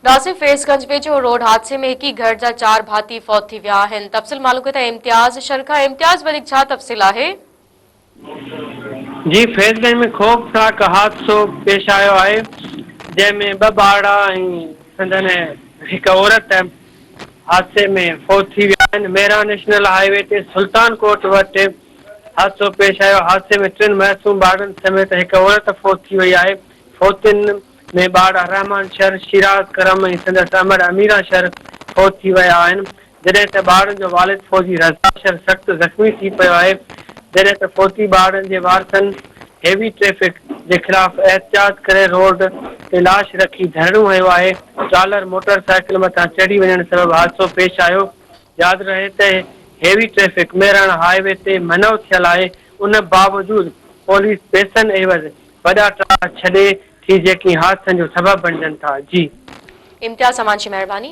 नासिक फेसगंज वेझो रोड हादसे में एक ही घर जा 4 भाती फौत थी विया आहिनि। तफ़सील मालूम कयो इम्तियाज़ शरखा। इम्तियाज़ वधीक छा तफ़सील आहे? जी, फेसगंज में ख़ौफनाक हादसो पेश आयो आहे जंहिंमें 2 ॿार ऐं संदन हिकु औरत हादसे में फौत थी विया आहिनि। मेहरान नेशनल हाईवे ते सुल्तान कोट वटि हादसो पेश आयो। हादसे में 3 मासूम ॿारनि समेत हिकु औरत फौत थी वई आहे। फौतियुनि में ॿार रहमान शर, शिराज करम ऐं संदसि अमर अमीरा शर फौत थी विया आहिनि, जॾहिं त ॿारनि जो वालिद फौजी रज़ा शर सख़्तु ज़ख़्मी थी पियो आहे। जॾहिं त फौती ॿारनि जे वारसनि हेवी ट्रैफिक जे ख़िलाफ़ एहतिजाज करे रोड ते लाश रखी धरणो हयो आहे। ट्रालर मोटरसाइकिल मथां चढ़ी वञण सबबि हादसो पेश आयो। यादि रहे त हेवी ट्रैफिक मेहराण हाईवे ते मनव थियल आहे। उन बावजूदि पुलिस पैसनि एवज़ वॾा ट्रक छॾे थी जेकी हादसनि जो सबबु बणिजनि था। जी इम्तियाज़, तमाम महिरबानी।